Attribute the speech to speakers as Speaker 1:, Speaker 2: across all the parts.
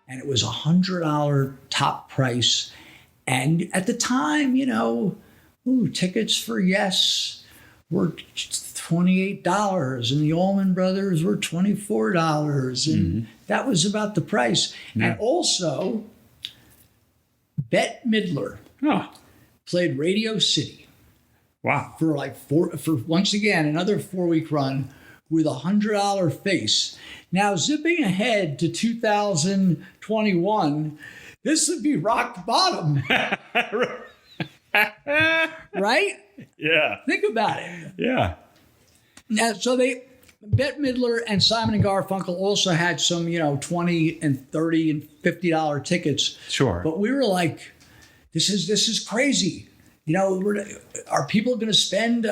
Speaker 1: and it was $100 top price. And at the time, tickets for Yes were $28, and the Allman Brothers were $24, and that was about the price. Yeah. And also, Bette Midler played Radio City.
Speaker 2: Wow!
Speaker 1: For once again another 4-week run with $100 face. Now zipping ahead to 2021, this would be rock bottom, right?
Speaker 2: Yeah.
Speaker 1: Think about it.
Speaker 2: Yeah.
Speaker 1: Now, so Bette Midler and Simon and Garfunkel also had some, $20 and $30 and $50 tickets.
Speaker 2: Sure.
Speaker 1: But we were like, this is crazy. Are people going to spend?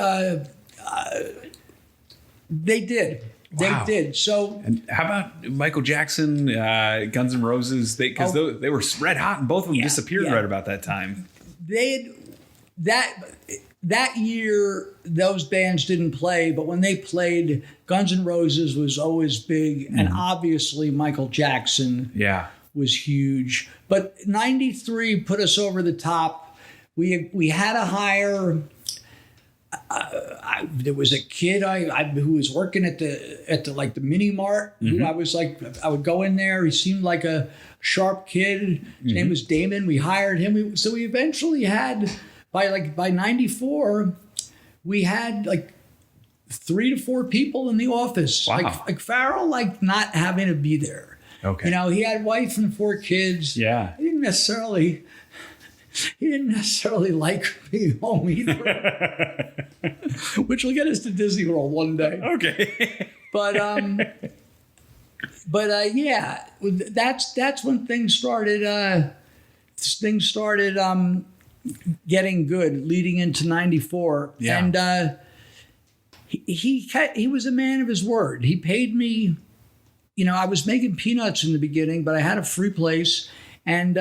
Speaker 1: They did.
Speaker 2: Wow.
Speaker 1: They did. So,
Speaker 2: and how about Michael Jackson, Guns N' Roses? They were red hot, and both of them disappeared right about that time. That year, those bands didn't play, but when they played, Guns N' Roses was always big, and obviously Michael Jackson was huge. But '93 put us over the top. We had to hire. There was a kid who was working at the mini mart. Who I was like, I would go in there. He seemed like a sharp kid. His name was Damon. We hired him. So we eventually had by '94, we had like 3 to 4 people in the office. Wow.
Speaker 1: Like Farrell, not having to be there. Okay. He had a wife and 4 kids.
Speaker 2: Yeah.
Speaker 1: He didn't necessarily like being home either. Which will get us to Disney World one day.
Speaker 2: Okay.
Speaker 1: But yeah, that's when things started getting good leading into '94. Yeah. And he was a man of his word. He paid me, I was making peanuts in the beginning, but I had a free place, and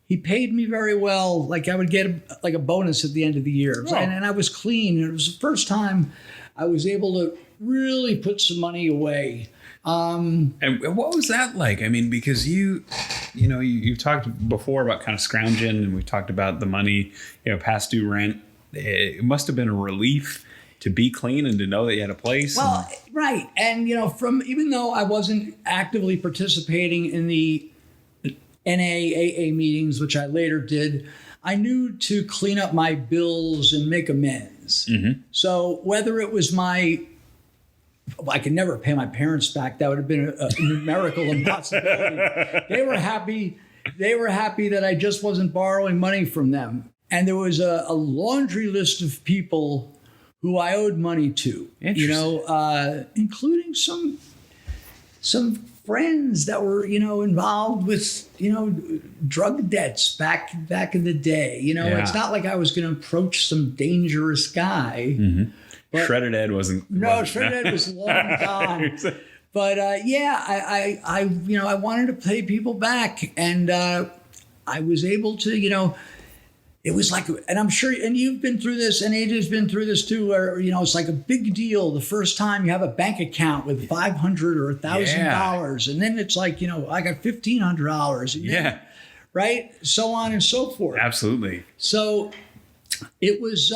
Speaker 1: he paid me very well. Like I would get a bonus at the end of the year. Oh. And I was clean. And it was the first time I was able to really put some money away.
Speaker 2: And what was that like? I mean, because you've talked before about kind of scrounging, and we've talked about the money, past due rent. It must have been a relief to be clean and to know that you had a place.
Speaker 1: Well, right. And, even though I wasn't actively participating in the NAAA meetings, which I later did, I knew to clean up my bills and make amends. So whether it was I could never pay my parents back. That would have been a numerical impossibility. They were happy that I just wasn't borrowing money from them. And there was a laundry list of people who I owed money to, including some friends that were, involved with, drug debts back in the day. It's not like I was going to approach some dangerous guy.
Speaker 2: But Shredded Ed wasn't.
Speaker 1: Shredded Ed was long gone. But I wanted to pay people back, and I was able to, it was like, and I'm sure, and you've been through this, and AJ's been through this too, where, it's like a big deal the first time you have a bank account with $500 or $1,000, and then it's like, I got $1,500. Yeah. Right? So on and so forth.
Speaker 2: Absolutely.
Speaker 1: So it was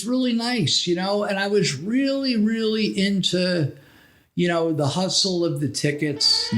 Speaker 1: really nice, and I was really, really into, the hustle of the tickets.